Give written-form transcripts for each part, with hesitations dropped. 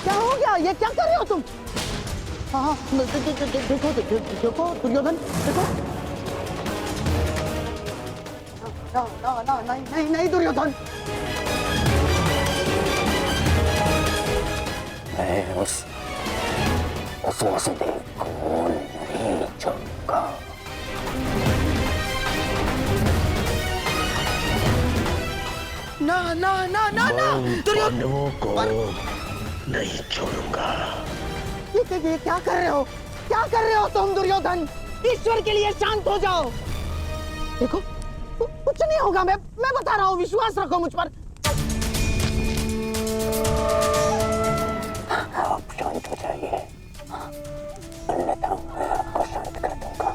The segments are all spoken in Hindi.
क्या हो गया? ये क्या कर रहे हो तुम? हाँ, देखो दुर्योधन, देखो। नहीं दुर्योधन। मैं उस वासुदेव को नहीं छोड़ूंगा। ना पांडवों को नहीं छोड़ूंगा। ये क्या कर रहे हो? क्या कर रहे हो तुम दुर्योधन? ईश्वर के लिए शांत हो जाओ। देखो कुछ नहीं होगा, मैं बता रहा हूँ, विश्वास रखो मुझ पर। आप शांत हो जाइए, अन्यथा मैं आपको शांत कर दूंगा।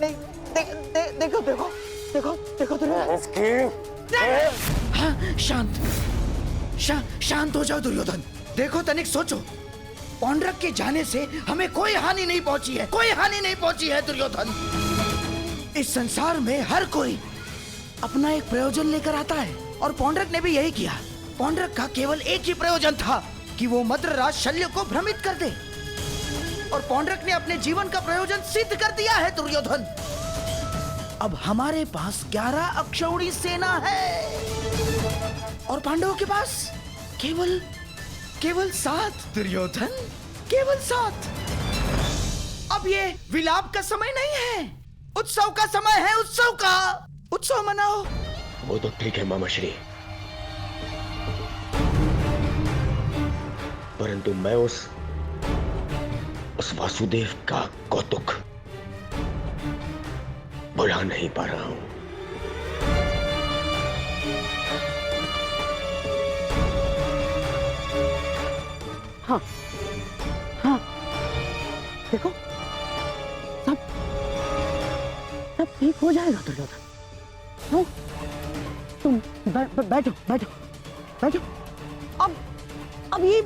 नहीं, देखो दुर्योधन। हाँ, शांत हो जाओ दुर्योधन। देखो तनिक सोचो, पौंड्रक के जाने से हमें कोई हानि नहीं पहुंची है दुर्योधन। इस संसार में हर कोई अपना एक प्रयोजन लेकर आता है और पौंड्रक ने भी यही किया। पौंड्रक का केवल एक ही प्रयोजन था कि वो मद्रराज शल्य को भ्रमित कर दे, और पौंड्रक ने अपने जीवन का प्रयोजन सिद्ध कर दिया है दुर्योधन। अब हमारे पास 11 अक्षौणी सेना है और पांडवों के पास केवल 7 दुर्योधन, केवल 7। अब ये विलाप का समय नहीं है, उत्सव का समय है। उत्सव मनाओ। वो तो ठीक है मामाश्री, परंतु मैं उस वासुदेव का कौतुक बुला नहीं पा रहा हूं। हाँ, देखो सब ठीक हो जाएगा दुर्योधन। हाँ, तुम बैठो। अब ये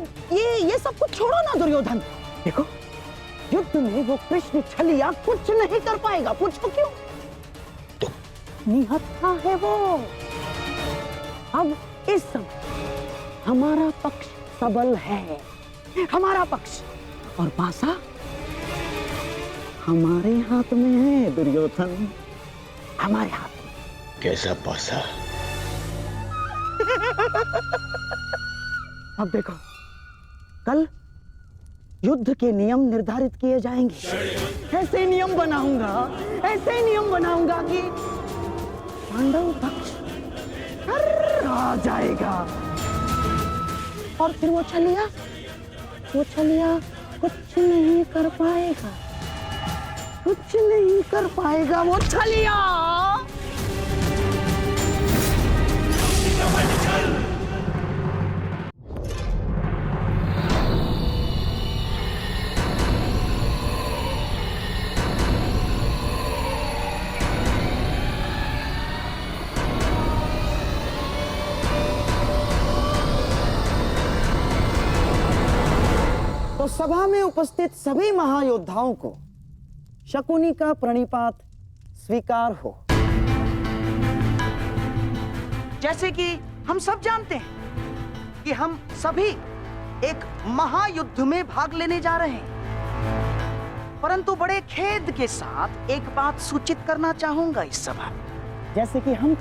सब कुछ छोड़ो ना दुर्योधन। देखो, युद्ध में वो कृष्ण छलिया कुछ नहीं कर पाएगा। पूछो क्यों? तो निहत्था है वो। अब इस समय हमारा पक्ष सबल है, हमारा पक्ष, और पासा हमारे हाथ में है दुर्योधन, हमारे हाथ में। कैसा पासा? अब देखो, कल युद्ध के नियम निर्धारित किए जाएंगे। ऐसे नियम बनाऊंगा कि पांडव पक्ष आ जाएगा, और फिर वो छलिया कुछ नहीं कर पाएगा वो छलिया। तो सभा में उपस्थित सभी महायोद्धाओं को शकुनी का प्रणिपात स्वीकार हो। जैसे कि हम सब जानते हैं कि हम सभी एक महायुद्ध में भाग लेने जा रहे हैं, परंतु बड़े खेद के साथ एक बात सूचित करना चाहूंगा इस सभा में। जैसे कि हम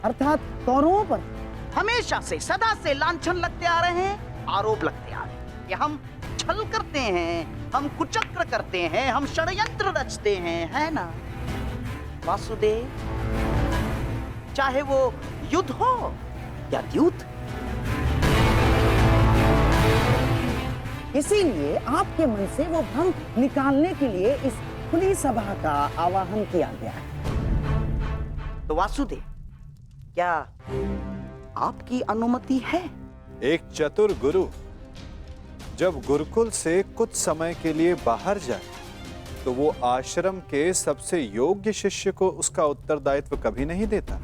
अर्थात कौरवों पर हमेशा से, सदा से लांछन लगते आ रहे हैं, आरोप लगते आ रहे हैं कि हम छल करते हैं, हम कुचक्र करते हैं, हम षड्यंत्र रचते हैं, है ना वासुदेव? चाहे वो युद्ध हो या युद्ध। इसीलिए आपके मन से वो भ्रम निकालने के लिए इस खुली सभा का आवाहन किया गया है। तो वासुदेव, क्या आपकी अनुमति है? एक चतुर गुरु जब गुरुकुल से कुछ समय के लिए बाहर जाए तो वो आश्रम के सबसे योग्य शिष्य को उसका उत्तरदायित्व कभी नहीं देता।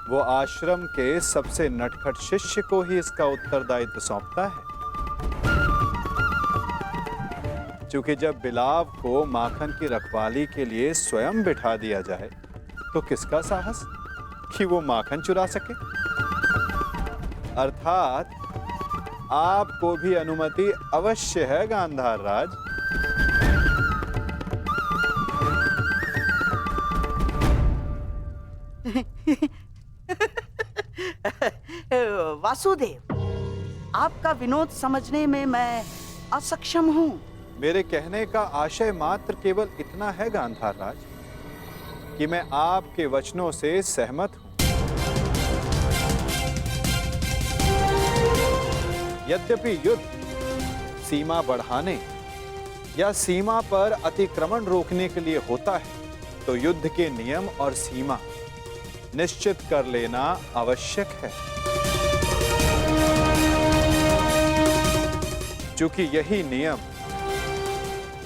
वो आश्रम के सबसे नटखट शिष्य को ही इसका उत्तरदायित्व सौंपता है। क्योंकि जब बिलाव को माखन की रखवाली के लिए स्वयं बिठा दिया जाए तो किसका साहस कि वो माखन चुरा सके? अर्थात आपको भी अनुमति अवश्य है गांधार राज। वासुदेव, आपका विनोद समझने में मैं असक्षम हूं। मेरे कहने का आशय मात्र केवल इतना है गांधार राज कि मैं आपके वचनों से सहमत हूं। यद्यपि युद्ध सीमा बढ़ाने या सीमा पर अतिक्रमण रोकने के लिए होता है, तो युद्ध के नियम और सीमा निश्चित कर लेना आवश्यक है। क्योंकि यही नियम,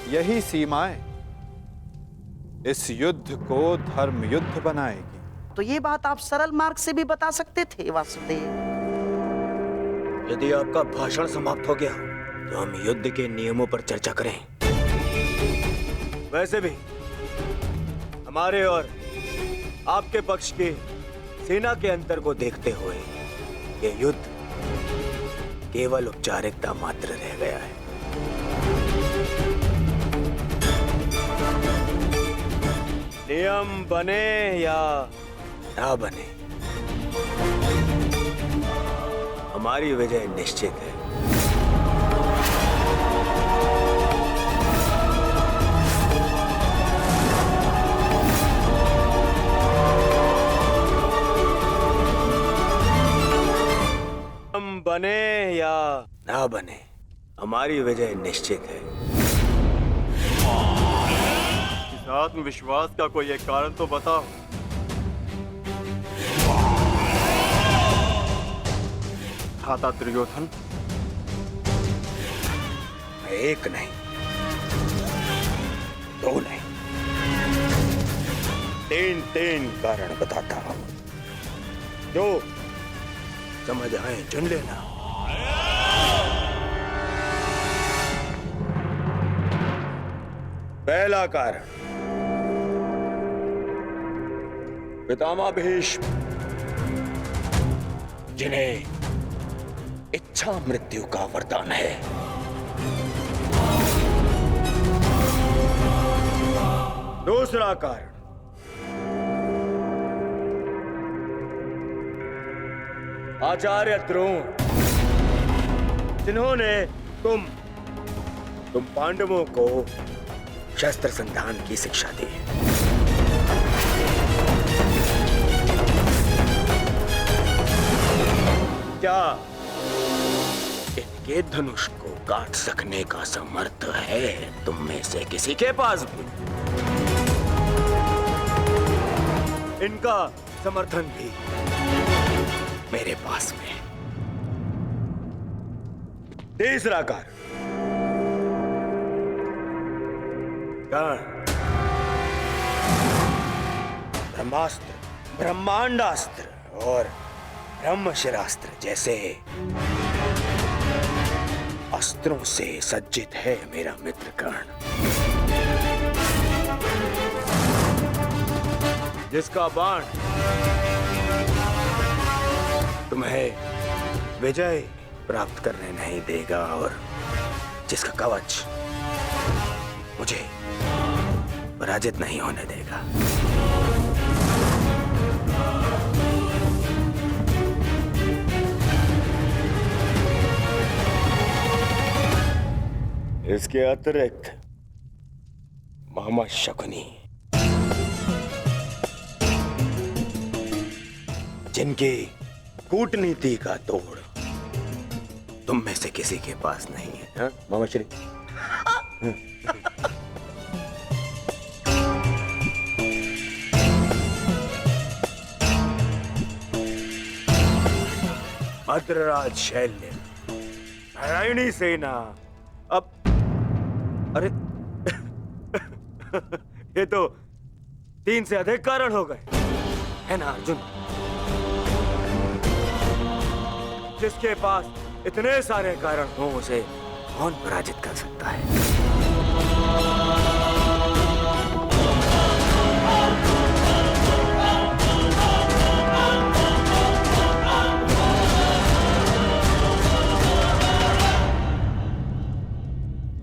यही सीमाएं इस युद्ध को धर्म युद्ध बनाएगी। तो ये बात आप सरल मार्ग से भी बता सकते थे वासुदेव। यदि आपका भाषण समाप्त हो गया तो हम युद्ध के नियमों पर चर्चा करें। वैसे भी हमारे और आपके पक्ष की सेना के अंतर को देखते हुए ये युद्ध केवल औपचारिकता मात्र रह गया है। नियम बने या ना बने, हमारी विजय निश्चित है। हम बने या ना बने, हमारी विजय निश्चित है। इस आत्मविश्वास का कोई एक कारण तो बताओ। खाता दुर्योधन, मैं एक नहीं, दो नहीं, तीन कारण बताता हूं। जो समझ आए चुन लेना। पहला कारण, पितामह भीष्म, जिन्हें इच्छा मृत्यु का वरदान है। दूसरा कारण, आचार्य द्रोण, जिन्होंने तुम पांडवों को शस्त्र संधान की शिक्षा दी। क्या इनके धनुष को काट सकने का समर्थ है तुम में से किसी के पास भी? इनका समर्थन भी मेरे पास में। तीसरा कारण, ब्रह्मास्त्र, ब्रह्मांडास्त्र और ब्रह्मशिरास्त्र जैसे अस्त्रों से सज्जित है मेरा मित्र कर्ण, जिसका बाण तुम्हें विजय प्राप्त करने नहीं देगा और जिसका कवच मुझे पराजित नहीं होने देगा। इसके अतिरिक्त मोहम्मद शकुनी, जिनकी कूटनीति का तोड़ तुम में से किसी के पास नहीं है। हाँ मोहम्मद श्री, भद्रराज शैल्य, नारायणी सेना। अब अरे ये तो 3 से अधिक कारण हो गए, है ना अर्जुन? जिसके पास इतने सारे कारण हो उसे कौन पराजित कर सकता है?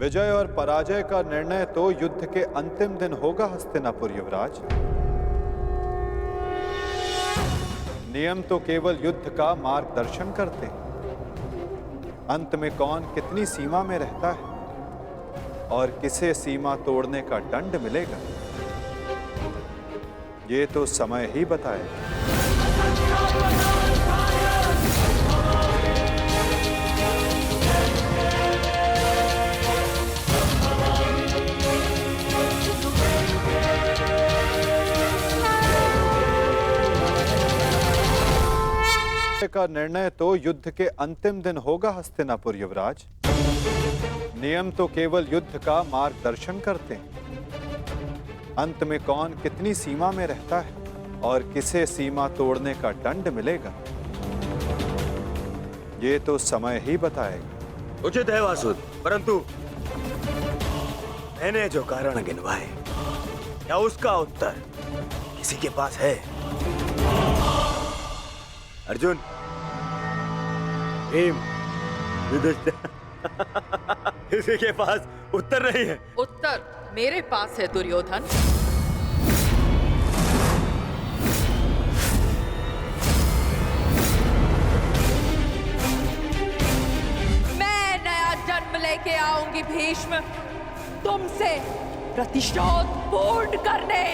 विजय और पराजय का निर्णय तो युद्ध के अंतिम दिन होगा हस्तिनापुर युवराज। नियम तो केवल युद्ध का मार्गदर्शन करते हैं। अंत में कौन कितनी सीमा में रहता है और किसे सीमा तोड़ने का दंड मिलेगा, ये तो समय ही बताएगा। का निर्णय तो युद्ध के अंतिम दिन होगा हस्तिनापुर युवराज। नियम तो केवल युद्ध का मार्गदर्शन करते हैं। अंत में कौन कितनी सीमा में रहता है और किसे सीमा तोड़ने का दंड मिलेगा, ये तो समय ही बताएगा। उचित है वासुद, परंतु मैंने जो कारण गिनवाए, क्या उसका उत्तर किसी के पास है? अर्जुन, भीम, युधिष्ठिर, किसी के पास उत्तर नहीं है। उत्तर मेरे पास है दुर्योधन। मैं नया जन्म लेके आऊंगी भीष्म, तुमसे प्रतिशोध पूर्ण करने।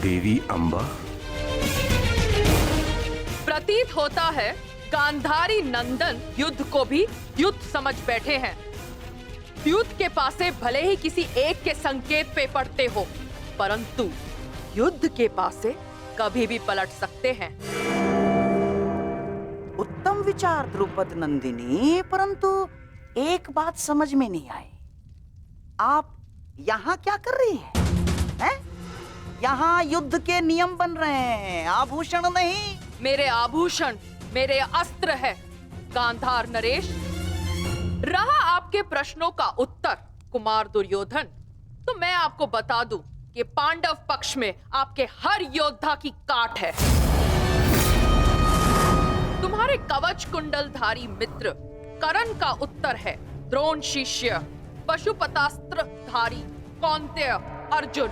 देवी अंबा, प्रतीत होता है गांधारी नंदन युद्ध को भी युद्ध समझ बैठे हैं। युद्ध के पासे भले ही किसी एक के संकेत पे पड़ते हो, परंतु युद्ध के पासे कभी भी पलट सकते हैं। उत्तम विचार द्रुपद नंदिनी, परंतु एक बात समझ में नहीं आई। आप यहाँ क्या कर रही हैं? यहाँ युद्ध के नियम बन रहे हैं, आभूषण नहीं। मेरे आभूषण मेरे अस्त्र है गांधार नरेश। रहा आपके प्रश्नों का उत्तर कुमार दुर्योधन, तो मैं आपको बता दूं कि पांडव पक्ष में आपके हर योद्धा की काट है। तुम्हारे कवच कुंडलधारी मित्र कर्ण का उत्तर है द्रोण शिष्य पशुपतास्त्र धारी कौन्तेय अर्जुन।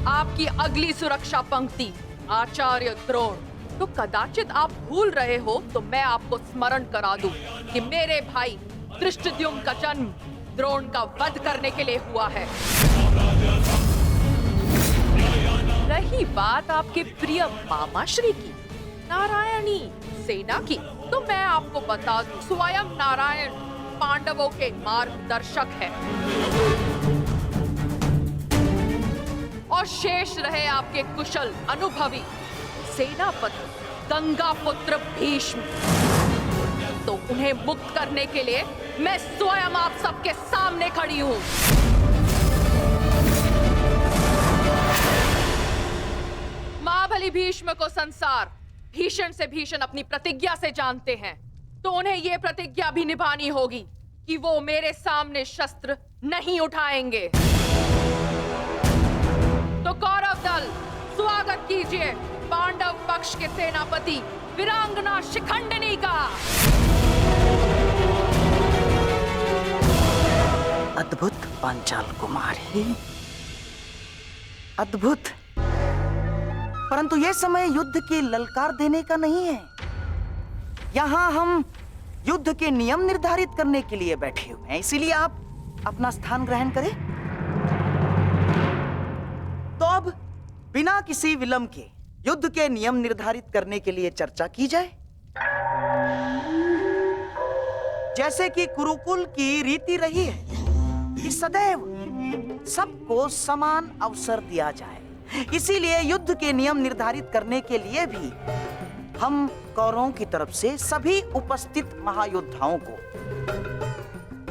आपकी अगली सुरक्षा पंक्ति आचार्य द्रोण। तो कदाचित आप भूल रहे हो तो मैं आपको स्मरण करा दूं कि मेरे भाई धृष्टद्युम्न का जन्म द्रोण का वध करने के लिए हुआ है। रही बात आपके प्रिय मामाश्री की, नारायणी सेना की, तो मैं आपको बता दूं स्वयं नारायण पांडवों के मार्गदर्शक है। और शेष रहे आपके कुशल अनुभवी सेनापति गंगा पुत्र भीष्म। तो उन्हें मुक्त करने के लिए मैं स्वयं आप सबके सामने खड़ी हूं। महाबली भीष्म को संसार भीषण से भीषण अपनी प्रतिज्ञा से जानते हैं, तो उन्हें यह प्रतिज्ञा भी निभानी होगी कि वो मेरे सामने शस्त्र नहीं उठाएंगे। तो कौरव दल स्वागत कीजिए पांडव पक्ष के सेनापति वीरांगना शिखंडिनी का। अद्भुत पांचाल कुमारी, अद्भुत। परंतु यह समय युद्ध की ललकार देने का नहीं है। यहाँ हम युद्ध के नियम निर्धारित करने के लिए बैठे हुए हैं, इसीलिए आप अपना स्थान ग्रहण करें। तो अब बिना किसी विलंब के युद्ध के नियम निर्धारित करने के लिए चर्चा की जाए। जैसे कि कुरुकुल की रीति रही है कि सदैव सबको समान अवसर दिया जाए, इसीलिए युद्ध के नियम निर्धारित करने के लिए भी हम कौरवों की तरफ से सभी उपस्थित महायोद्धाओं को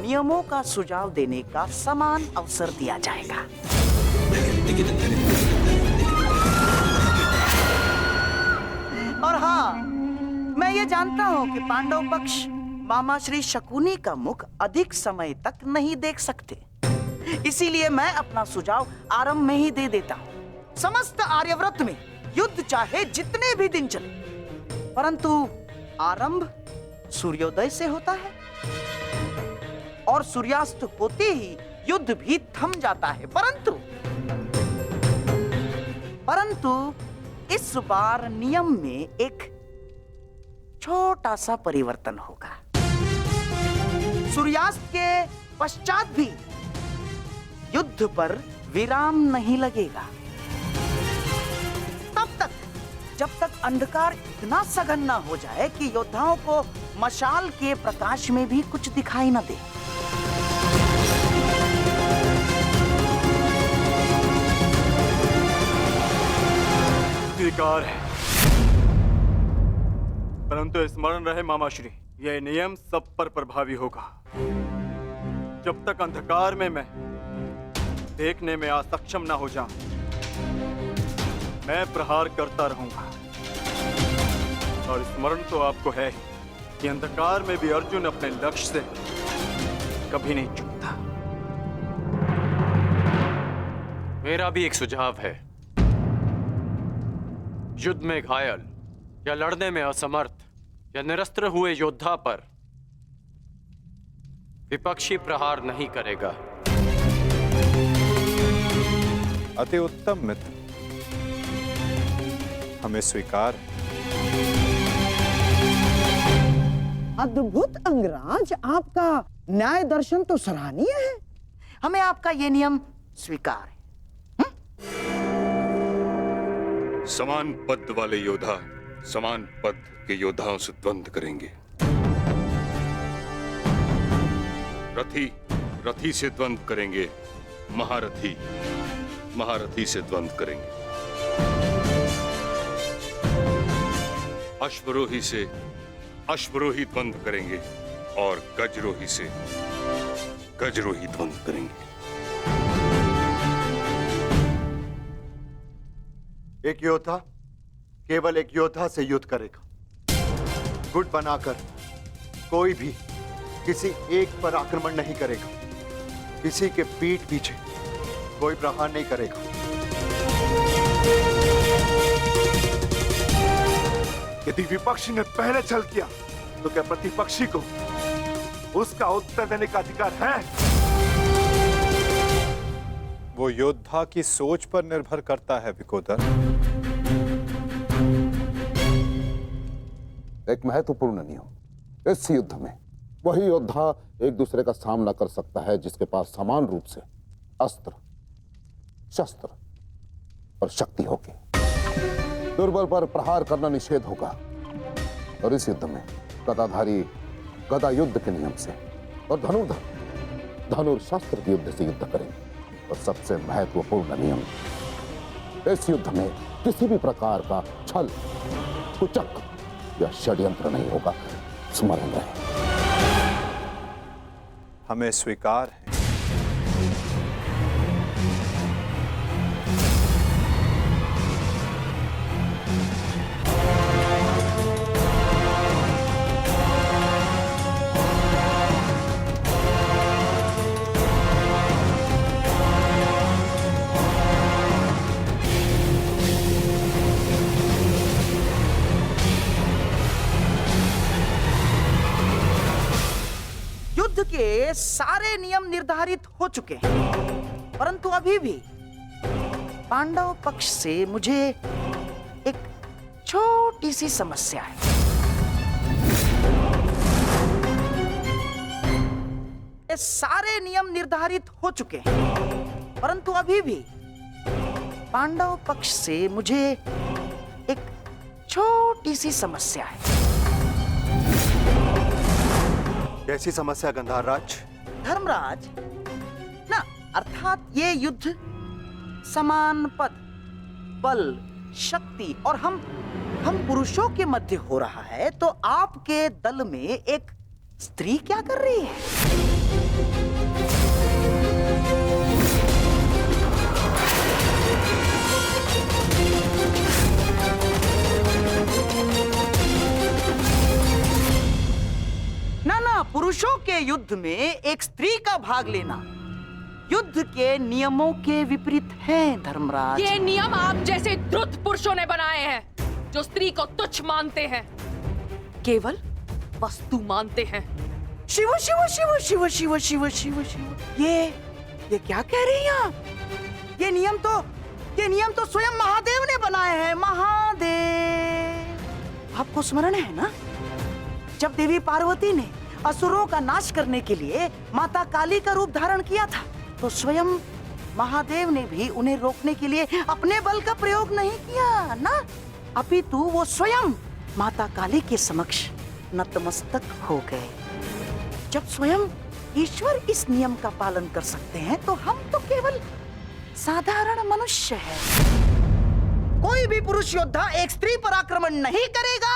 नियमों का सुझाव देने का समान अवसर दिया जाएगा। और हाँ, मैं ये जानता हूं कि पांडव पक्ष मामा श्री शकुनी का मुख अधिक समय तक नहीं देख सकते, इसीलिए मैं अपना सुझाव आरंभ में ही दे देता हूं। समस्त आर्यव्रत में युद्ध चाहे जितने भी दिन चले, परंतु आरंभ सूर्योदय से होता है और सूर्यास्त होते ही युद्ध भी थम जाता है। परंतु इस बार नियम में एक छोटा सा परिवर्तन होगा। सूर्यास्त के पश्चात भी युद्ध पर विराम नहीं लगेगा, तब तक जब तक अंधकार इतना सघन न हो जाए कि योद्धाओं को मशाल के प्रकाश में भी कुछ दिखाई न दे। स्वीकार है, परंतु स्मरण रहे मामाश्री, यह नियम सब पर प्रभावी होगा। जब तक अंधकार में मैं देखने में असक्षम ना हो जाऊं, मैं प्रहार करता रहूंगा। और स्मरण तो आपको है ही कि अंधकार में भी अर्जुन अपने लक्ष्य से कभी नहीं चूकता। मेरा भी एक सुझाव है। युद्ध में घायल या लड़ने में असमर्थ या निरस्त्र हुए योद्धा पर विपक्षी प्रहार नहीं करेगा। अति उत्तम मित्र, हमें स्वीकार है। अद्भुत अंगराज, आपका न्याय दर्शन तो सराहनीय है। हमें आपका यह नियम स्वीकार है। समान पद वाले योद्धा समान पद के योद्धाओं से द्वंद्व करेंगे। रथी रथी से द्वंद्व करेंगे, महारथी महारथी से द्वंद्व करेंगे, अश्वरोही से अश्वरोही द्वंद्व करेंगे और गजरोही से गजरोही द्वंद्व करेंगे। एक योद्धा केवल एक योद्धा से युद्ध करेगा। गुट बनाकर कोई भी किसी एक पर आक्रमण नहीं करेगा। किसी के पीठ पीछे कोई प्रहार नहीं करेगा। यदि विपक्षी ने पहले छल किया तो क्या प्रतिपक्षी को उसका उत्तर देने का अधिकार है? वो योद्धा की सोच पर निर्भर करता है विकोदर। एक महत्वपूर्ण नियम, इस युद्ध में वही योद्धा एक दूसरे का सामना कर सकता है जिसके पास समान रूप से अस्त्र, शस्त्र और शक्ति होगी। दुर्बल पर प्रहार करना निषेध होगा। और इस युद्ध में गदाधारी गदा युद्ध के नियम से और धनुर्धर धनुर्शस्त्र के युद्ध से युद्ध करेंगे। और सबसे महत्वपूर्ण नियम, इस युद्ध में किसी भी प्रकार का छल, कुचक या षड्यंत्र नहीं होगा। स्मरण रहे। हमें स्वीकार है। युद्ध के सारे नियम निर्धारित हो चुके हैं, परंतु अभी भी पांडव पक्ष से मुझे एक छोटी सी समस्या है। ये सारे नियम निर्धारित हो चुके हैं, परंतु अभी भी पांडव पक्ष से मुझे एक छोटी सी समस्या है। कैसी समस्या गंधारराज? धर्मराज ना, अर्थात ये युद्ध समान पद, बल, शक्ति और हम पुरुषों के मध्य हो रहा है, तो आपके दल में एक स्त्री क्या कर रही है? ना, पुरुषों के युद्ध में एक स्त्री का भाग लेना युद्ध के नियमों के विपरीत है धर्मराज। ये नियम आप जैसे द्रुत पुरुषों ने बनाए हैं। जो स्त्री को तुच्छ मानते हैं, केवल वस्तु मानते हैं। शिव शिव शिव शिव शिव शिव शिव शिव, ये क्या कह रही हैं आप? ये नियम तो स्वयं महादेव ने बनाए हैं। महादेव, आपको स्मरण है ना, जब देवी पार्वती ने असुरों का नाश करने के लिए माता काली का रूप धारण किया था, तो स्वयं महादेव ने भी उन्हें रोकने के लिए अपने बल का प्रयोग नहीं किया ना, अपितु वो स्वयं माता काली के समक्ष नतमस्तक हो गए। जब स्वयं ईश्वर इस नियम का पालन कर सकते हैं, तो हम तो केवल साधारण मनुष्य हैं। कोई भी पुरुष योद्धा एक स्त्री पर आक्रमण नहीं करेगा,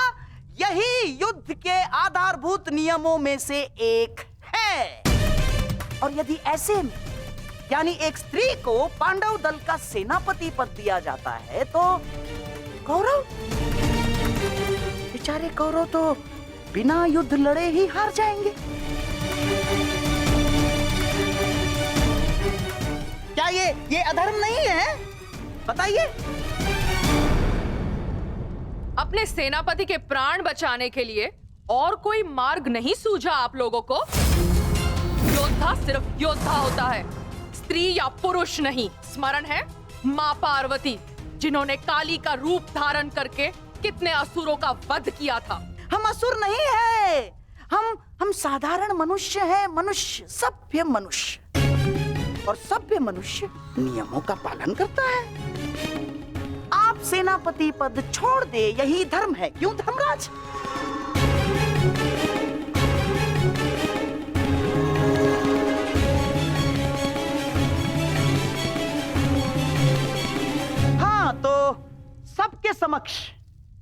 यही युद्ध के आधारभूत नियमों में से एक है। और यदि ऐसे में यानी एक स्त्री को पांडव दल का सेनापति पद दिया जाता है, तो कौरव, बेचारे कौरव तो बिना युद्ध लड़े ही हार जाएंगे। क्या ये अधर्म नहीं है? बताइए। अपने सेनापति के प्राण बचाने के लिए और कोई मार्ग नहीं सूझा आप लोगों को? योद्धा सिर्फ योद्धा होता है, स्त्री या पुरुष नहीं। स्मरण है मां पार्वती, जिन्होंने काली का रूप धारण करके कितने असुरों का वध किया था। हम असुर नहीं है, हम साधारण मनुष्य हैं, मनुष्य, सभ्य मनुष्य। और सभ्य मनुष्य नियमों का पालन करता है। आप सेनापति पद छोड़ दे, यही धर्म है, क्यों धर्मराज? हाँ, तो सबके समक्ष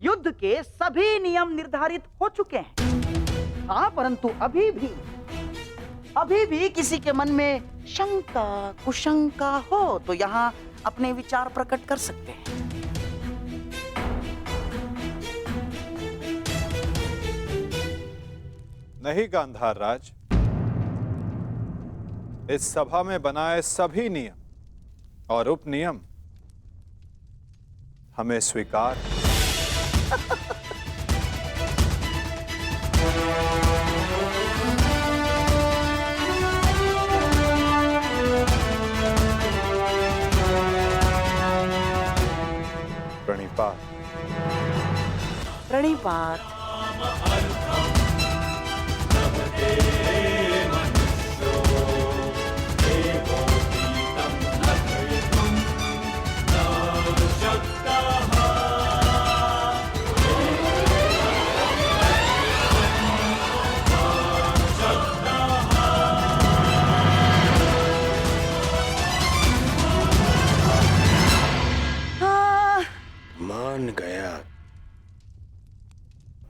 युद्ध के सभी नियम निर्धारित हो चुके हैं। हाँ, परंतु अभी भी किसी के मन में शंका कुशंका हो तो यहाँ अपने विचार प्रकट कर सकते हैं। नहीं गांधार राज, इस सभा में बनाए सभी नियम और उपनियम हमें स्वीकार। प्रणिपात। प्रणिपात।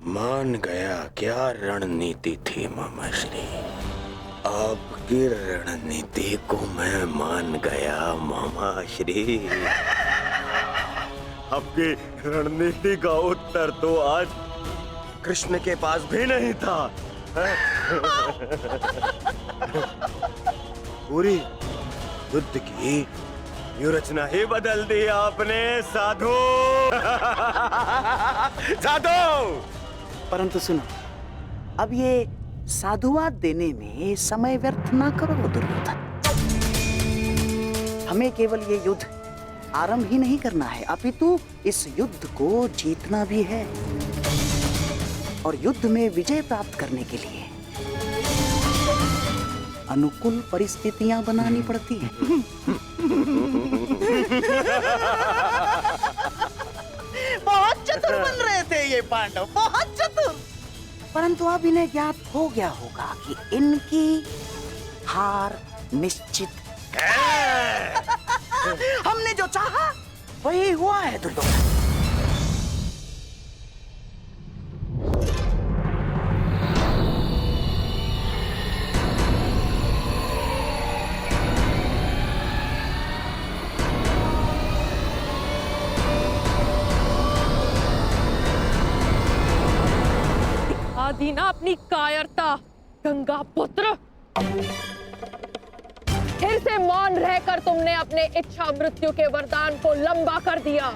मान गया क्या रणनीति थी मामाश्री। आपकी रणनीति को मैं मान गया मामाश्री। आपकी रणनीति का उत्तर तो आज कृष्ण के पास भी नहीं था। पूरी युद्ध की व्यूहरचना ही बदल दी आपने साधु। साधु। परंतु सुनो, अब ये साधुवाद देने में समय व्यर्थ ना करो दुर्योधन। हमें केवल ये युद्ध आरंभ ही नहीं करना है, अपितु इस युद्ध को जीतना भी है। और युद्ध में विजय प्राप्त करने के लिए अनुकूल परिस्थितियां बनानी पड़ती हैं। बहुत चतुर बन रहे थे ये पांडव, बहुत चतुर। परंतु अब इन्हें ज्ञात हो गया होगा कि इनकी हार निश्चित है। हमने जो चाहा वही हुआ है दुर्योधन। दीना अपनी कायरता, गंगा पुत्र। फिर से मौन रहकर तुमने अपने इच्छा मृत्यु के वरदान को लंबा कर दिया।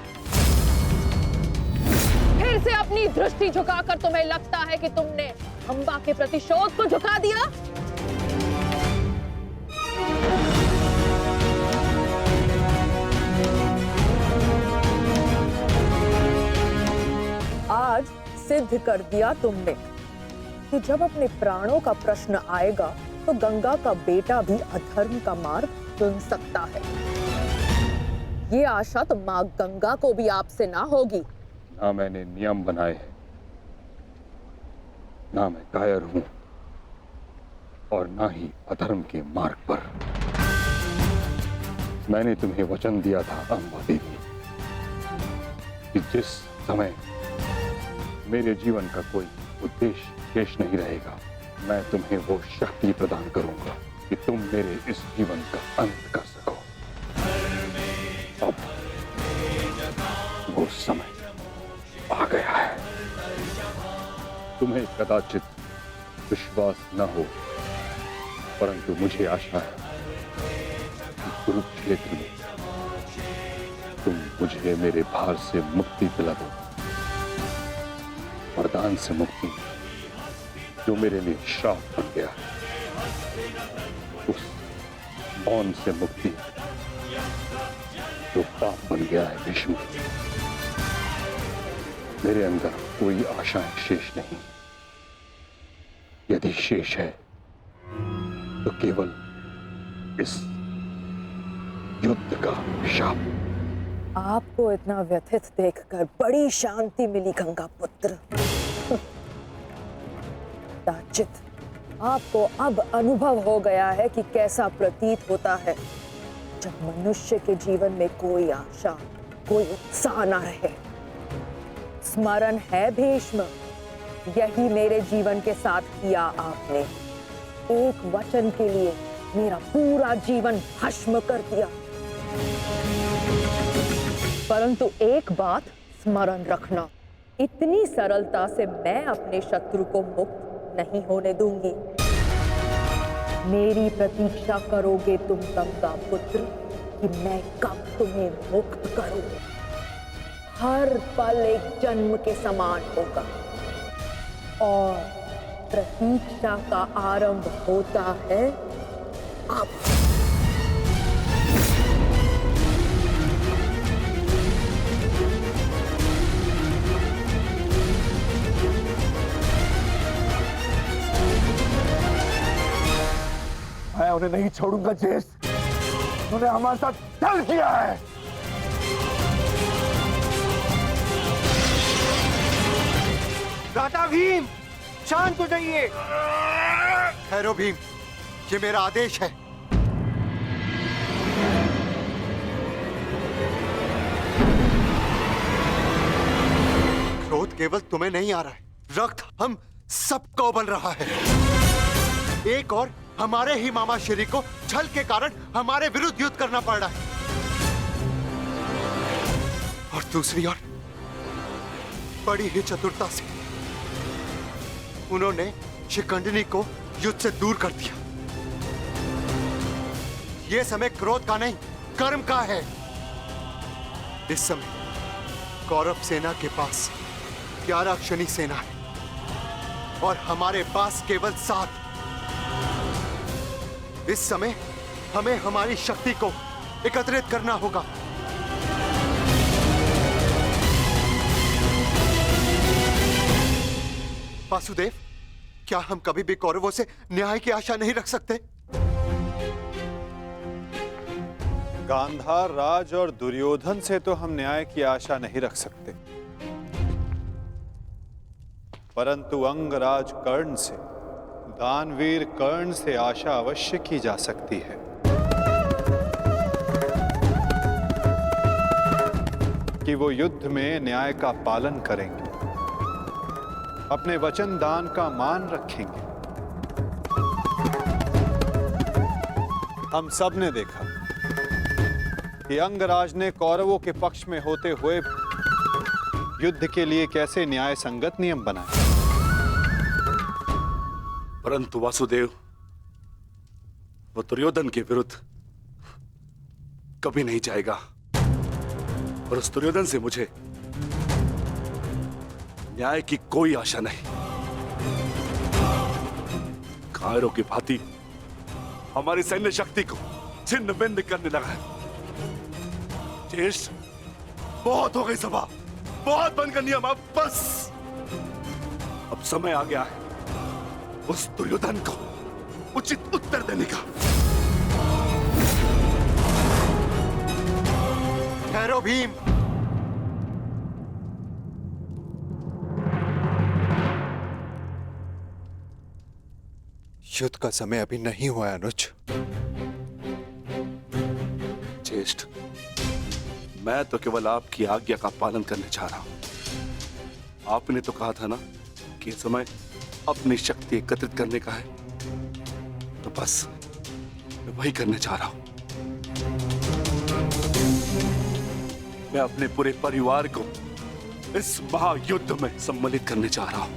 फिर से अपनी दृष्टि झुकाकर तुम्हें लगता है कि तुमने अंबा के प्रतिशोध को झुका दिया? आज सिद्ध कर दिया तुमने कि जब अपने प्राणों का प्रश्न आएगा तो गंगा का बेटा भी अधर्म का मार्ग चुन सकता है। ये आशा तो माँ गंगा को भी आपसे ना होगी। ना मैंने नियम बनाए हैं, ना मैं कायर हूं, और ना ही अधर्म के मार्ग पर। मैंने तुम्हें वचन दिया था अम्बा देवी कि जिस समय मेरे जीवन का कोई उद्देश्य शेष नहीं रहेगा, मैं तुम्हें वो शक्ति प्रदान करूंगा कि तुम मेरे इस जीवन का अंत कर सको। अब वो समय आ गया है। तुम्हें कदाचित विश्वास न हो, परंतु मुझे आशा है कि कुरुक्षेत्र में तुम मुझे मेरे भार से मुक्ति दिला दो। वरदान से मुक्ति जो मेरे लिए श्राप बन गया, उस मौन से मुक्ति जो पाप बन गया है भीष्म। मेरे अंदर कोई आशाएं शेष नहीं। यदि शेष है तो केवल इस युद्ध का शाप। आपको इतना व्यथित देखकर बड़ी शांति मिली गंगा पुत्र। दाचित, आपको अब अनुभव हो गया है कि कैसा प्रतीत होता है जब मनुष्य के जीवन में कोई आशा, कोई उत्साह न रहे। स्मरण है भीष्म, यही मेरे जीवन के साथ किया आपने। एक वचन के लिए मेरा पूरा जीवन भस्म कर दिया। परंतु एक बात स्मरण रखना, इतनी सरलता से मैं अपने शत्रु को मुक्त नहीं होने दूंगी। मेरी प्रतीक्षा करोगे तुम गंगा पुत्र कि मैं कब तुम्हें मुक्त करूं। हर पल एक जन्म के समान होगा और प्रतीक्षा का आरंभ होता है अब। मैं उन्हें नहीं छोड़ूंगा जेस। उन्होंने हमारे साथ छल किया है। दादा भीम, शांत हो जाइए। ठहरो भीम, ये मेरा आदेश है। क्रोध केवल तुम्हें नहीं आ रहा है, रक्त हम सबको उबल रहा है। एक और हमारे ही मामा श्री को छल के कारण हमारे विरुद्ध युद्ध करना पड़ रहा है, और दूसरी ओर बड़ी ही चतुरता से उन्होंने शिखंडिनी को युद्ध से दूर कर दिया। यह समय क्रोध का नहीं, कर्म का है। इस समय कौरव सेना के पास 11 क्षणी सेना है और हमारे पास केवल 7। इस समय हमें हमारी शक्ति को एकत्रित करना होगा। वासुदेव, क्या हम कभी भी कौरवों से न्याय की आशा नहीं रख सकते? गांधार राज और दुर्योधन से तो हम न्याय की आशा नहीं रख सकते, परंतु अंगराज कर्ण से, दानवीर कर्ण से आशा अवश्य की जा सकती है कि वो युद्ध में न्याय का पालन करेंगे, अपने वचन दान का मान रखेंगे। हम सब ने देखा कि अंगराज ने कौरवों के पक्ष में होते हुए युद्ध के लिए कैसे न्याय संगत नियम बनाए। परंतु वासुदेव, वो दुर्योधन के विरुद्ध कभी नहीं जाएगा, और उस दुर्योधन से मुझे न्याय की कोई आशा नहीं। कायरों की भांति हमारी सैन्य शक्ति को छिन्न भिन्न करने लगा है। ज्येष्ठ, बहुत हो गई सभा, बहुत बन कर नियम, अब बस। अब समय आ गया है उस दुर्योधन को उचित उत्तर देने का। ठहरो भीम। युद्ध का समय अभी नहीं हुआ है अनुज। ज्येष्ठ, मैं तो केवल आपकी आज्ञा का पालन करने जा रहा हूं। आपने तो कहा था ना कि समय अपनी शक्ति एकत्रित करने का है, तो बस मैं वही करने जा रहा हूं। मैं अपने पूरे परिवार को इस महायुद्ध में सम्मिलित करने जा रहा हूं।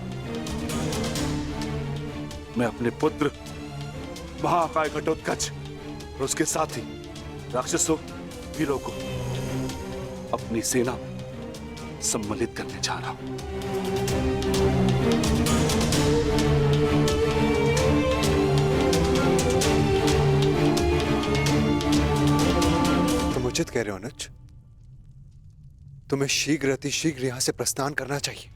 मैं अपने पुत्र महाकाय घटोत्कच और उसके साथी राक्षसों, वीरों को अपनी सेना में सम्मिलित करने जा रहा हूं। तुम उचित कह रहे हो अनुज। तुम्हें शीघ्र अतिशीघ्र यहां से प्रस्थान करना चाहिए।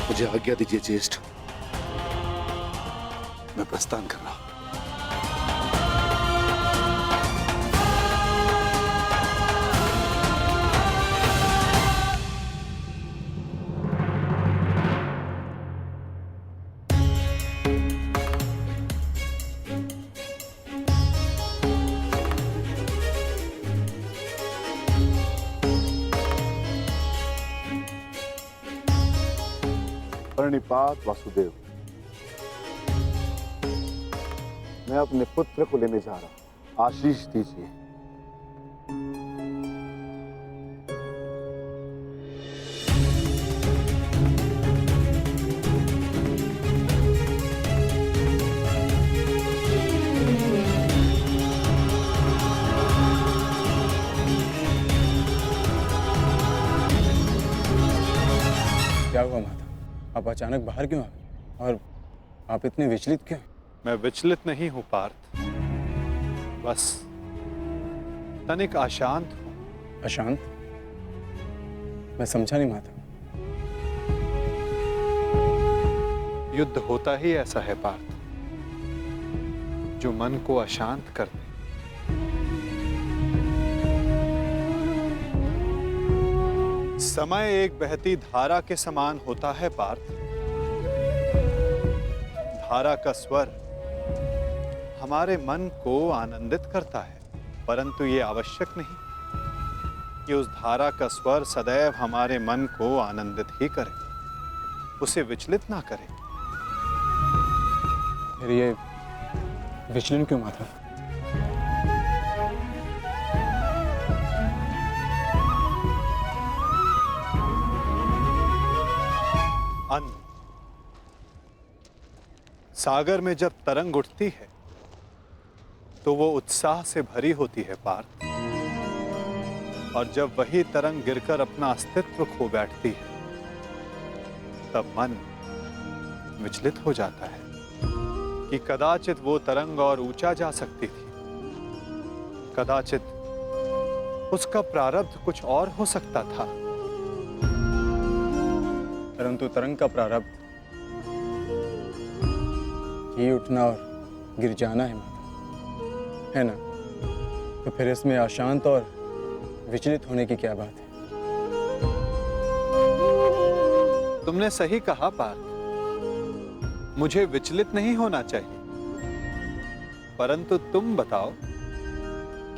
मुझे आज्ञा दीजिए ज्येष्ठ, मैं प्रस्थान कर रहा हूं। प्रणिपात वासुदेव। मैं अपने पुत्र को लेने जा रहा हूं, आशीष दीजिए। क्या हुआ माता? आप अचानक बाहर क्यों आ गए? और आप इतने विचलित क्यों? मैं विचलित नहीं हूं पार्थ, बस तनिक अशांत हूं। अशांत? मैं समझा नहीं माता। युद्ध होता ही ऐसा है पार्थ, जो मन को अशांत कर दे। समय एक बहती धारा के समान होता है पार्थ। धारा का स्वर हमारे मन को आनंदित करता है, परंतु ये आवश्यक नहीं कि उस धारा का स्वर सदैव हमारे मन को आनंदित ही करे, उसे विचलित ना करे। फिर ये विचलन क्यों माता? अन्न। सागर में जब तरंग उठती है तो वो उत्साह से भरी होती है पार्थ, और जब वही तरंग गिरकर अपना अस्तित्व खो बैठती है तब मन विचलित हो जाता है कि कदाचित वो तरंग और ऊंचा जा सकती थी, कदाचित उसका प्रारब्ध कुछ और हो सकता था। परंतु तरंग का प्रारब्ध ही उठना और गिर जाना है माता, है ना? तो फिर इसमें अशांत और विचलित होने की क्या बात है? तुमने सही कहा पार्थ, मुझे विचलित नहीं होना चाहिए। परंतु तुम बताओ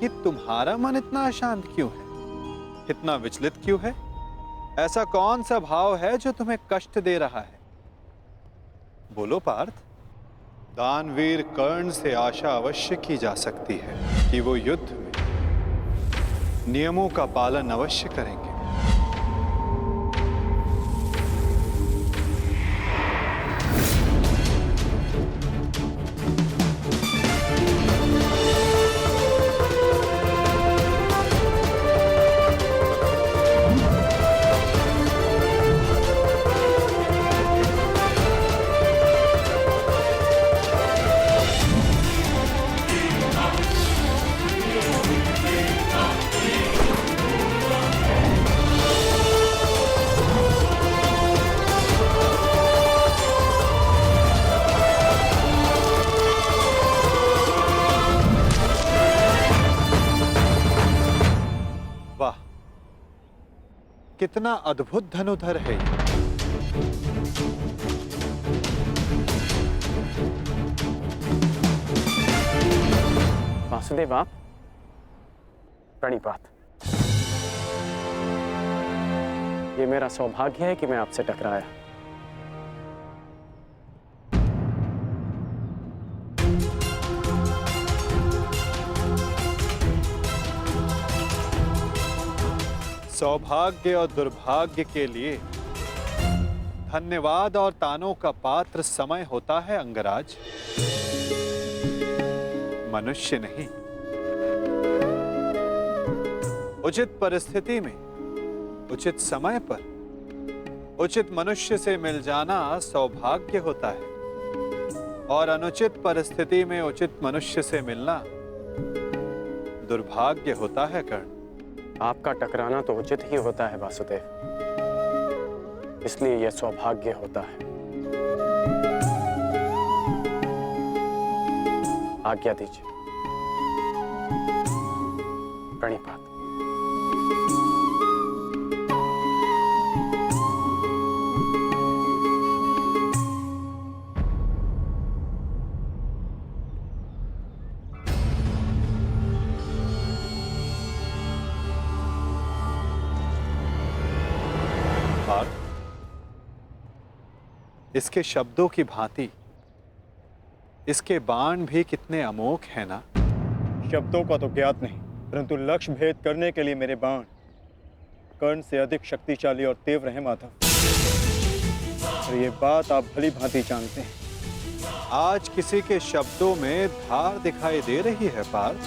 कि तुम्हारा मन इतना अशांत क्यों है, इतना विचलित क्यों है? ऐसा कौन सा भाव है जो तुम्हें कष्ट दे रहा है? बोलो पार्थ। दानवीर कर्ण से आशा अवश्य की जा सकती है कि वो युद्ध में नियमों का पालन अवश्य करेंगे। कितना अद्भुत धनुधर है ये। वासुदेव आप प्रणिपात। ये मेरा सौभाग्य है कि मैं आपसे टकराया। सौभाग्य और दुर्भाग्य के लिए धन्यवाद और तानों का पात्र समय होता है अंगराज, मनुष्य नहीं। उचित परिस्थिति में उचित समय पर उचित मनुष्य से मिल जाना सौभाग्य होता है और अनुचित परिस्थिति में उचित मनुष्य से मिलना दुर्भाग्य होता है कर्ण। आपका टकराना तो उचित ही होता है वासुदेव, इसलिए यह सौभाग्य होता है। आज्ञा दीजिए। प्रणिपात। इसके शब्दों की भांति इसके बाण भी कितने अमोघ हैं ना। शब्दों का तो ज्ञात नहीं, परंतु लक्ष्य भेद करने के लिए मेरे बाण कर्ण से अधिक शक्तिशाली और तीव्र हैं माधव, और ये बात आप भली भांति जानते हैं। आज किसी के शब्दों में धार दिखाई दे रही है पार्थ।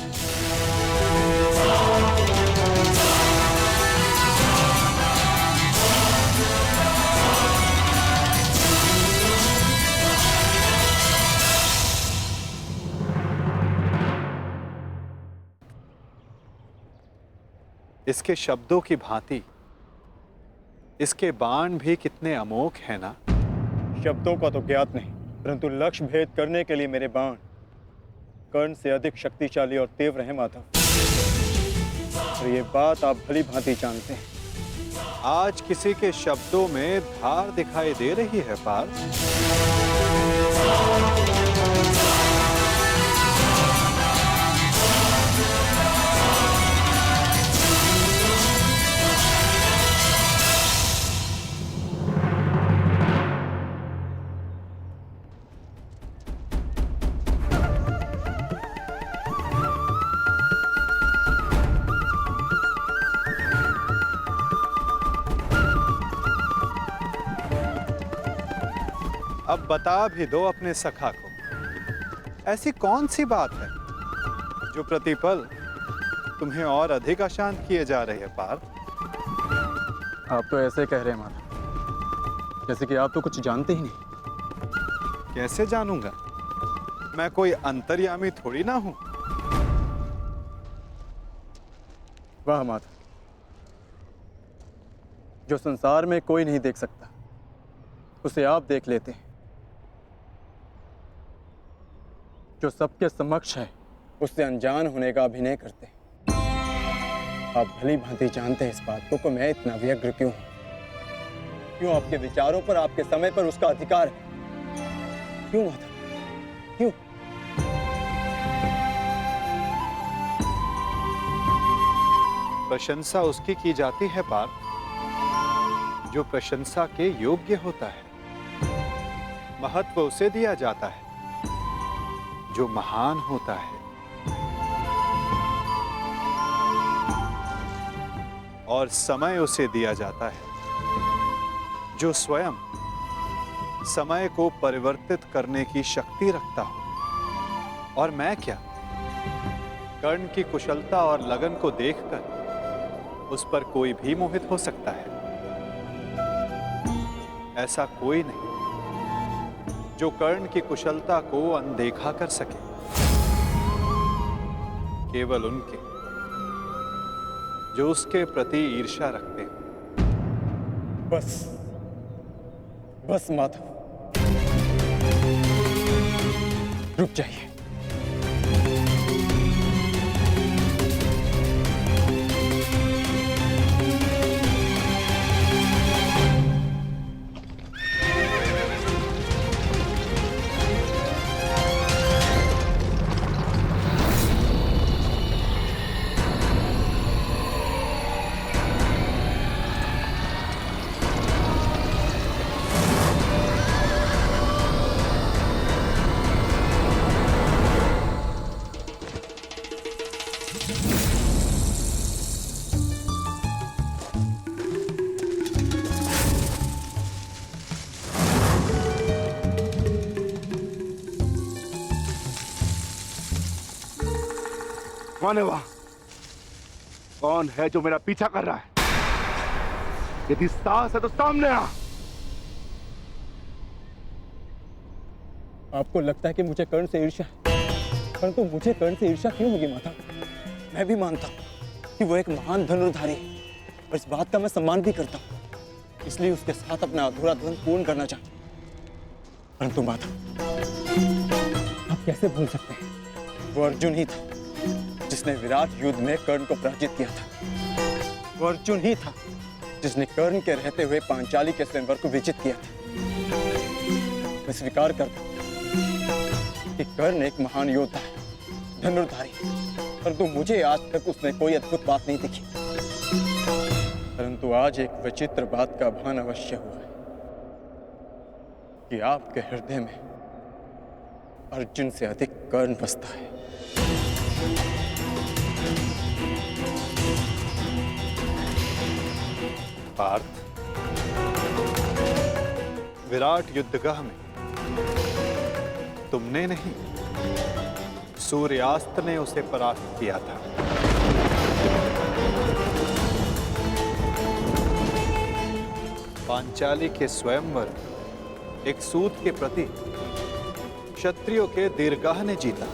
इसके शब्दों की भांति इसके बाण भी कितने अमोघ हैं ना। शब्दों का तो ज्ञात नहीं, परंतु लक्ष्य भेद करने के लिए मेरे बाण कर्ण से अधिक शक्तिशाली और तीव्र हैं माधव, और ये बात आप भली भांति जानते हैं। आज किसी के शब्दों में धार दिखाई दे रही है पार्थ। अब बता भी दो अपने सखा को, ऐसी कौन सी बात है जो प्रतिपल तुम्हें और अधिक अशांत किए जा रही है पार्थ? आप तो ऐसे कह रहे हैं माधव, जैसे कि आप तो कुछ जानते ही नहीं। कैसे जानूंगा? मैं कोई अंतर्यामी थोड़ी ना हूं। वाह माधव, जो संसार में कोई नहीं देख सकता उसे आप देख लेते हैं, जो सबके समक्ष है उससे अनजान होने का अभिनय करते हैं। आप भली भांति जानते हैं इस बात को कि मैं इतना व्यग्र क्यों हूं, क्यों आपके विचारों पर, आपके समय पर उसका अधिकार है। क्यों माधव, क्यों? प्रशंसा उसकी की जाती है पार्थ जो प्रशंसा के योग्य होता है। महत्व उसे दिया जाता है जो महान होता है। और समय उसे दिया जाता है जो स्वयं समय को परिवर्तित करने की शक्ति रखता हो। और मैं क्या, कर्ण की कुशलता और लगन को देखकर उस पर कोई भी मोहित हो सकता है। ऐसा कोई नहीं जो कर्ण की कुशलता को अनदेखा कर सके। केवल उनके जो उसके प्रति ईर्ष्या रखते हैं। बस माधव, रुक जाइए। कौन है वहां? कौन है जो मेरा पीछा कर रहा है? यदि साहस है तो सामने आ। आपको लगता है कि मुझे कर्ण से ईर्ष्या है, परंतु मुझे कर्ण से ईर्ष्या क्यों होगी माता? मैं भी मानता हूँ कि वो एक महान धनुर्धारी है और इस बात का मैं सम्मान भी करता हूँ, इसलिए उसके साथ अपना अधूरा धन पूर्ण करना चाहता हूँ। परंतु माता, आप कैसे भूल सकते हैं वो अर्जुन ही था जिसने विराट युद्ध में कर्ण को पराजित किया था। वो अर्जुन ही था जिसने कर्ण के रहते हुए पांचाली के स्वयंवर को विजित किया था। मैं स्वीकार करता हूं कि कर्ण एक महान योद्धा है, धनुर्धारी, परंतु मुझे आज तक उसमें कोई अद्भुत बात नहीं दिखी। परंतु आज एक विचित्र बात का भान अवश्य हुआ है कि आपके हृदय में अर्जुन से अधिक कर्ण बसता है। पार्थ, विराट युद्धगाह में तुमने नहीं, सूर्यास्त ने उसे परास्त किया था। पांचाली के स्वयंवर एक सूत के प्रति क्षत्रियों के दीर्घाह ने जीता।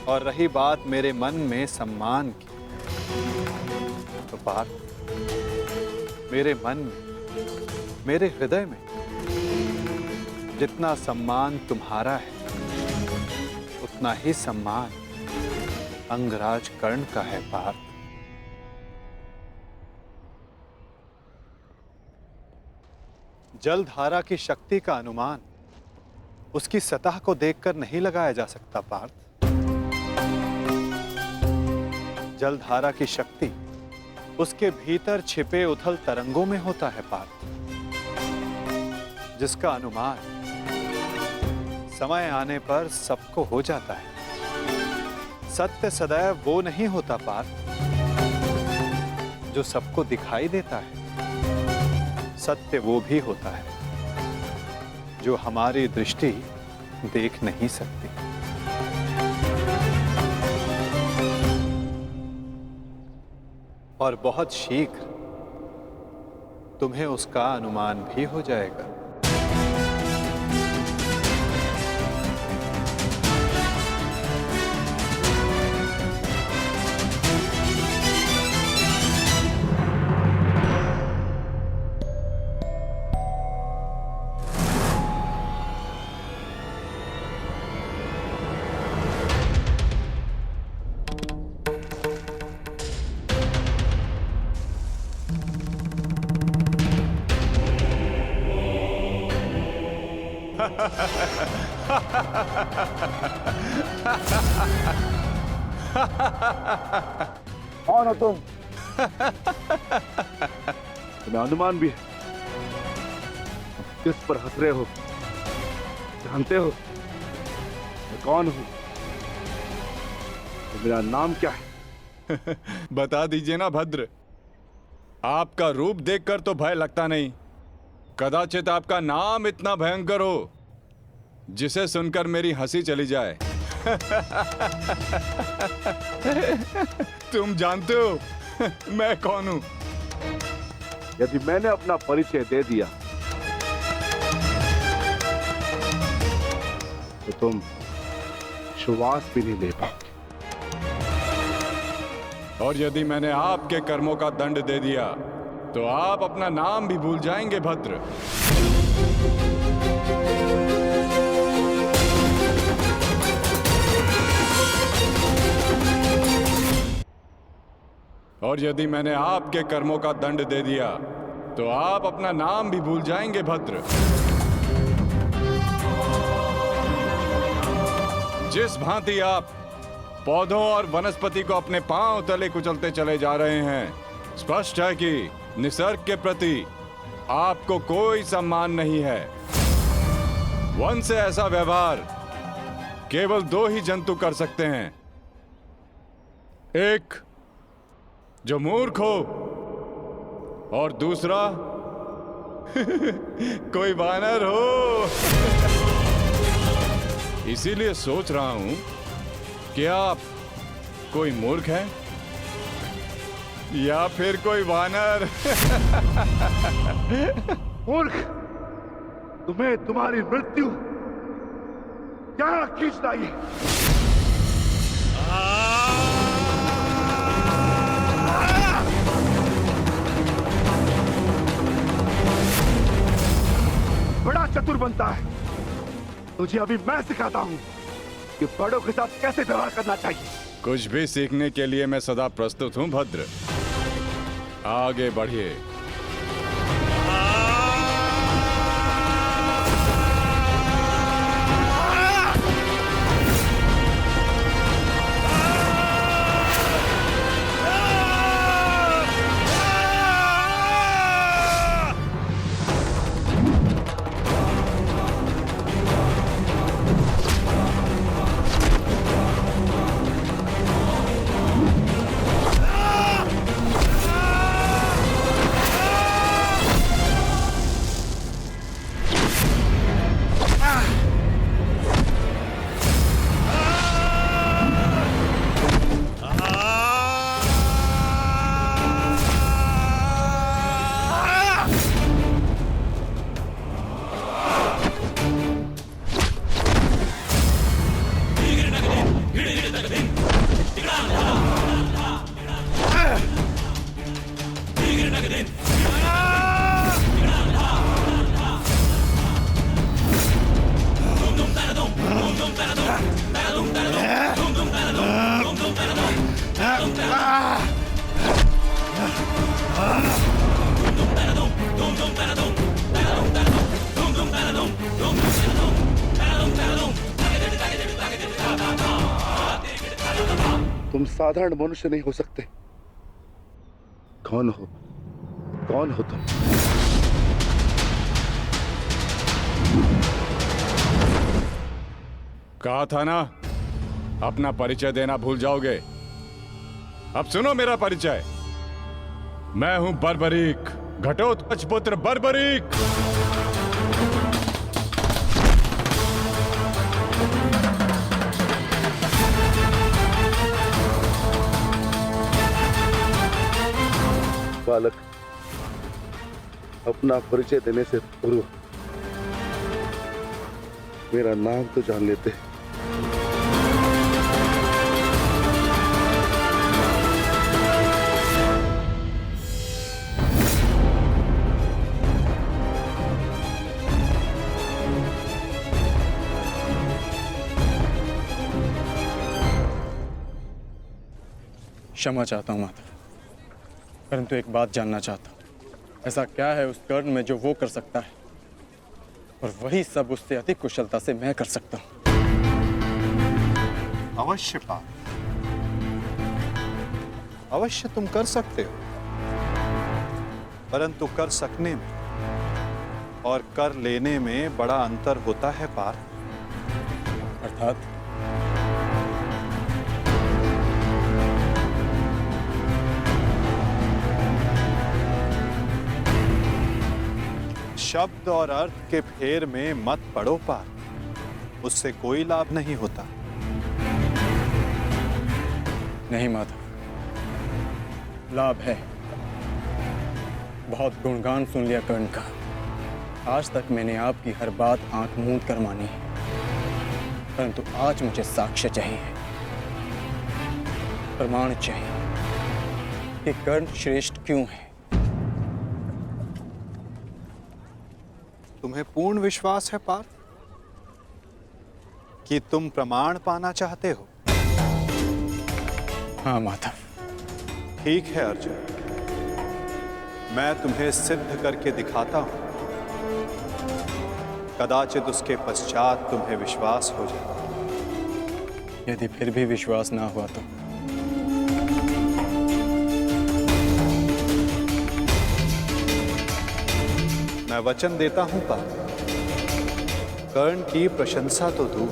और रही बात मेरे मन में सम्मान की, तो बात मेरे मन में, मेरे हृदय में जितना सम्मान तुम्हारा है, उतना ही सम्मान अंगराज कर्ण का है। पार्थ, जलधारा की शक्ति का अनुमान उसकी सतह को देखकर नहीं लगाया जा सकता। पार्थ, जलधारा की शक्ति उसके भीतर छिपे उथल तरंगों में होता है। पार्थ, जिसका अनुमान समय आने पर सबको हो जाता है। सत्य सदैव वो नहीं होता पार्थ जो सबको दिखाई देता है। सत्य वो भी होता है जो हमारी दृष्टि देख नहीं सकती। और बहुत शीघ्र तुम्हें उसका अनुमान भी हो जाएगा। कौन हो तुम? तुम्हें अनुमान भी है किस पर हंस रहे हो? जानते हो मैं कौन हूं? तो मेरा नाम क्या है? बता दीजिए ना भद्र। आपका रूप देखकर तो भय लगता नहीं, कदाचित आपका नाम इतना भयंकर हो जिसे सुनकर मेरी हंसी चली जाए। तुम जानते हो मैं कौन हूं? यदि मैंने अपना परिचय दे दिया तो तुम श्वास भी नहीं ले पाओगे। और यदि मैंने आपके कर्मों का दंड दे दिया तो आप अपना नाम भी भूल जाएंगे भद्र। और यदि मैंने आपके कर्मों का दंड दे दिया तो आप अपना नाम भी भूल जाएंगे भद्र। जिस भांति आप पौधों और वनस्पति को अपने पांव तले कुचलते चले जा रहे हैं, स्पष्ट है कि निसर्ग के प्रति आपको कोई सम्मान नहीं है। वन से ऐसा व्यवहार केवल दो ही जंतु कर सकते हैं, एक जो मूर्ख हो और दूसरा कोई वानर हो। इसीलिए सोच रहा हूं कि आप कोई मूर्ख हैं या फिर कोई वानर। मूर्ख, तुम्हें तुम्हारी मृत्यु यहाँ खींच लाइए। बड़ा चतुर बनता है, तुझे अभी मैं सिखाता हूं कि बड़ों के साथ कैसे व्यवहार करना चाहिए। कुछ भी सीखने के लिए मैं सदा प्रस्तुत हूं भद्र, आगे बढ़िए। तुम साधारण मनुष्य नहीं हो सकते। कौन हो? कौन हो तुम? कहा था ना अपना परिचय देना भूल जाओगे। अब सुनो मेरा परिचय। मैं हूं बर्बरीक, घटोत्कच पुत्र बर्बरीक। बालक, अपना परिचय देने से पूर्व मेरा नाम तो जान लेते। क्षमा चाहता हूँ माता, परंतु एक बात जानना चाहता हूँ। ऐसा क्या है उस कर्ण में जो वो कर सकता है और वही सब उससे अधिक कुशलता से मैं कर सकता हूँ। अवश्य पार्थ, अवश्य तुम कर सकते हो, परंतु कर सकने में और कर लेने में बड़ा अंतर होता है पार्थ। अर्थात शब्द और अर्थ के फेर में मत पड़ो पार्थ, उससे कोई लाभ नहीं होता। नहीं माधव, लाभ है। बहुत गुणगान सुन लिया कर्ण का। आज तक मैंने आपकी हर बात आंख मूंद कर मानी है, परंतु आज मुझे साक्ष्य चाहिए, प्रमाण चाहिए कि कर्ण श्रेष्ठ क्यों है। तुम्हें पूर्ण विश्वास है पार्थ कि तुम प्रमाण पाना चाहते हो? हाँ माधव। ठीक है अर्जुन, मैं तुम्हें सिद्ध करके दिखाता हूं। कदाचित उसके पश्चात तुम्हें विश्वास हो जाए। यदि फिर भी विश्वास ना हुआ तो मैं वचन देता हूं पार्थ, कर्ण की प्रशंसा तो दूर,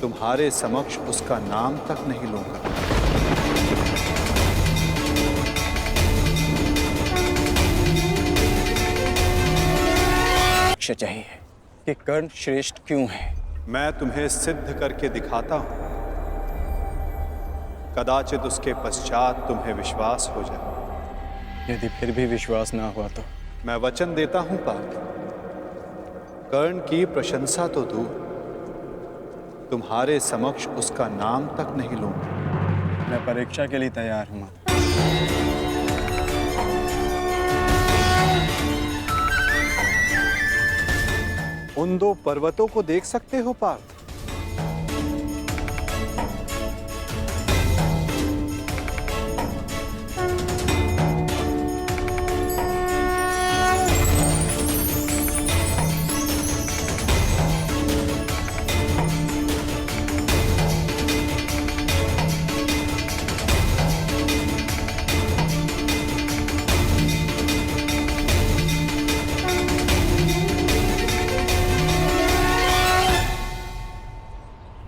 तुम्हारे समक्ष उसका नाम तक नहीं लूंगा। साक्ष्य चाहिए कि कर्ण श्रेष्ठ क्यों है। मैं तुम्हें सिद्ध करके दिखाता हूं, कदाचित उसके पश्चात तुम्हें विश्वास हो जाए। यदि फिर भी विश्वास ना हुआ तो मैं वचन देता हूं पार्थ, कर्ण की प्रशंसा तो दूर, तुम्हारे समक्ष उसका नाम तक नहीं लूंगा। मैं परीक्षा के लिए तैयार हूं। उन दो पर्वतों को देख सकते हो पार्थ?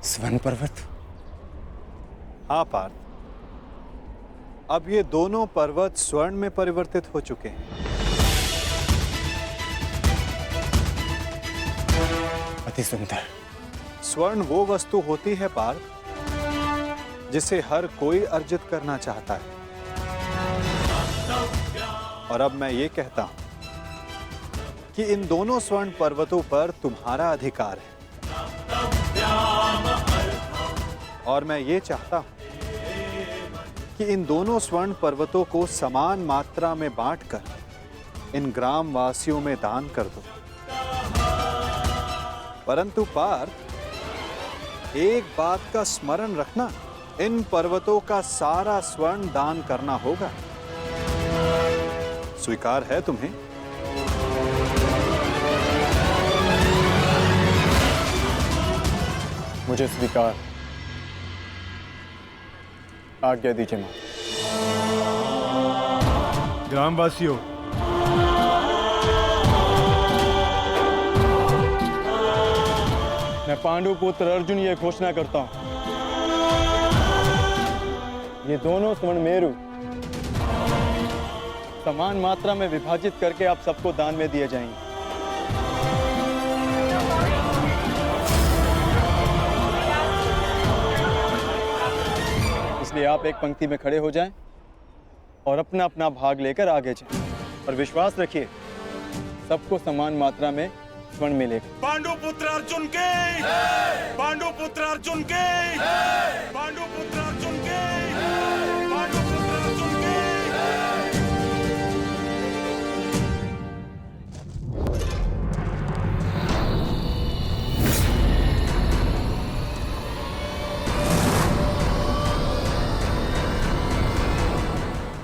स्वर्ण पर्वत? हाँ पार्थ, अब ये दोनों पर्वत स्वर्ण में परिवर्तित हो चुके हैं। अति सुंदर। स्वर्ण वो वस्तु होती है पार्थ जिसे हर कोई अर्जित करना चाहता है। और अब मैं ये कहता हूं कि इन दोनों स्वर्ण पर्वतों पर तुम्हारा अधिकार है। और मैं ये चाहता हूं कि इन दोनों स्वर्ण पर्वतों को समान मात्रा में बांटकर इन ग्राम वासियों में दान कर दो। परंतु पार्थ, एक बात का स्मरण रखना, इन पर्वतों का सारा स्वर्ण दान करना होगा। स्वीकार है तुम्हें? मुझे स्वीकार। आज्ञा दीजिए मां। ग्रामवासियों, मैं पांडु पुत्र अर्जुन ये घोषणा करता हूं, ये दोनों स्वर्ण मेरु समान मात्रा में विभाजित करके आप सबको दान में दिए जाएंगे। इसलिए आप एक पंक्ति में खड़े हो जाएं और अपना अपना भाग लेकर आगे जाएं। और विश्वास रखिए, सबको समान मात्रा में स्वर्ण मिलेगा। पांडु पुत्र अर्जुन के, पांडु पुत्र अर्जुन के, पांडु पुत्र अर्जुन के, पांडु पुत्र अर्जुन के।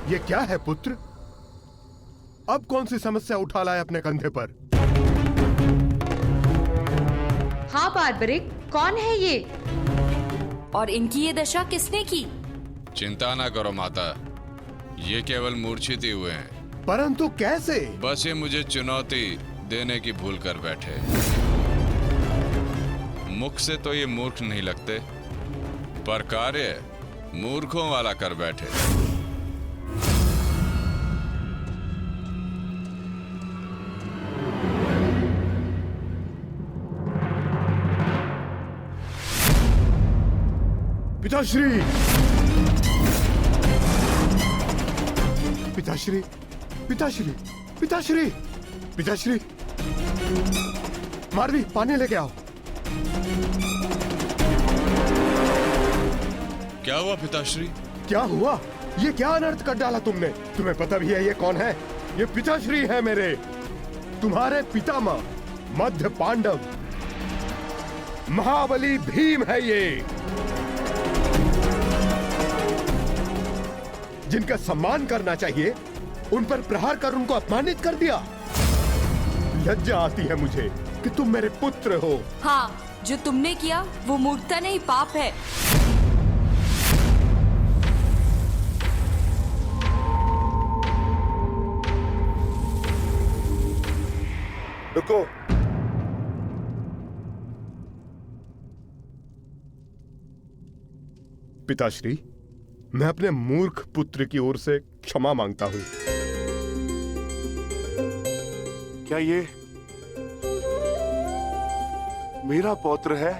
ये क्या है पुत्र? अब कौन सी समस्या उठा लाए अपने कंधे पर? हाँ बार्बरिक, कौन है ये? और इनकी ये दशा किसने की? चिंता ना करो माता, ये केवल मूर्छित ही हुए हैं। परंतु कैसे? बस ये मुझे चुनौती देने की भूल कर बैठे। मुख से तो ये मूर्ख नहीं लगते, पर कार्य मूर्खों वाला कर बैठे। पिताश्री, पिताश्री, पिताश्री, पिताश्री, पिताश्री, मारवी पानी लेके आओ। क्या हुआ पिताश्री? क्या हुआ? ये क्या अनर्थ कर डाला तुमने? तुम्हें पता भी है ये कौन है? ये पिताश्री है मेरे, तुम्हारे पितामह मध्य पांडव महाबली भीम है ये, जिनका सम्मान करना चाहिए उन पर प्रहार कर उनको अपमानित कर दिया। लज्जा आती है मुझे कि तुम मेरे पुत्र हो। हाँ, जो तुमने किया वो मूर्खता नहीं, पाप है। रुको, पिताश्री, मैं अपने मूर्ख पुत्र की ओर से क्षमा मांगता हूं। क्या ये मेरा पौत्र है?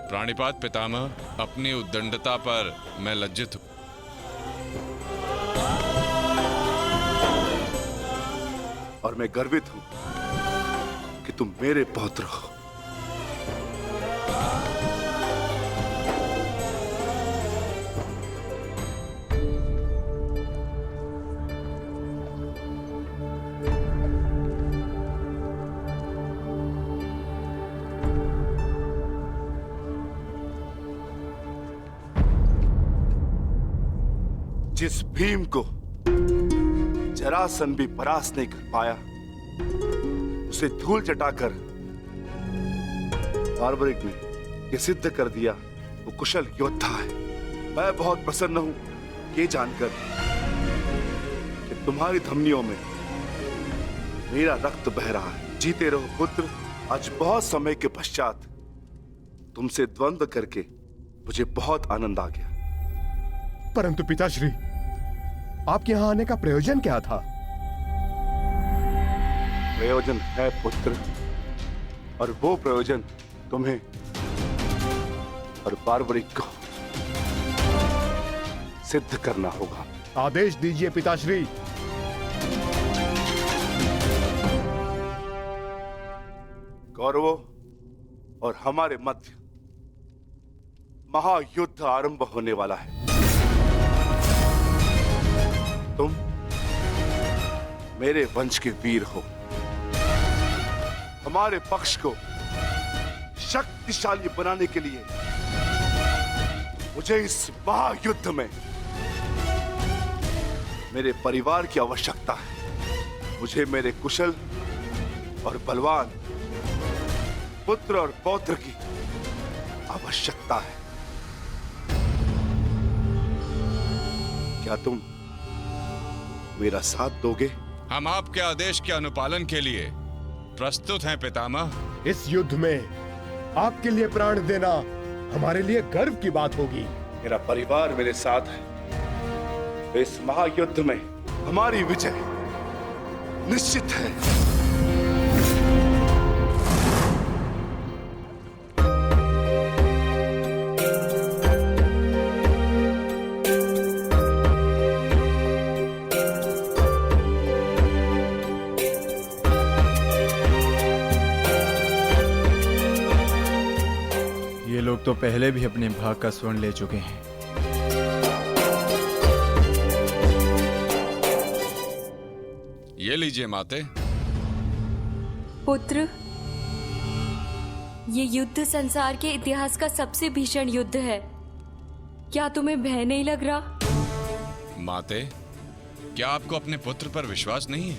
प्राणिपात पितामह, अपनी उद्दंडता पर मैं लज्जित हूं। और मैं गर्वित हूं कि तुम मेरे पौत्र हो। जिस भीम को जरासंध भी परास्त नहीं कर पाया, उसे धूल चटाकर बार्बरिक ने यह सिद्ध कर दिया वो कुशल योद्धा है। मैं बहुत प्रसन्न हूं ये जानकर कि तुम्हारी धमनियों में मेरा रक्त बह रहा है। जीते रहो पुत्र। आज बहुत समय के पश्चात तुमसे द्वंद्व करके मुझे बहुत आनंद आ गया। परंतु पिताश्री, आपके यहां आने का प्रयोजन क्या था? प्रयोजन है पुत्र, और वो प्रयोजन तुम्हें और बार्बरिक को सिद्ध करना होगा। आदेश दीजिए पिताश्री। कौरवों और हमारे मध्य महायुद्ध आरंभ होने वाला है। तुम मेरे वंश के वीर हो। हमारे पक्ष को शक्तिशाली बनाने के लिए मुझे इस महायुद्ध में मेरे परिवार की आवश्यकता है। मुझे मेरे कुशल और बलवान पुत्र और पौत्र की आवश्यकता है। क्या तुम मेरा साथ दोगे? हम आपके आदेश के अनुपालन के लिए प्रस्तुत हैं पितामह। इस युद्ध में आपके लिए प्राण देना हमारे लिए गर्व की बात होगी। मेरा परिवार मेरे साथ है, तो इस महायुद्ध में हमारी विजय निश्चित है। ये लोग तो पहले भी अपने भाग का स्वर्ण ले चुके हैं। ये लीजिए माते। पुत्र, ये युद्ध संसार के इतिहास का सबसे भीषण युद्ध है। क्या तुम्हें भय नहीं लग रहा? माते, क्या आपको अपने पुत्र पर विश्वास नहीं है?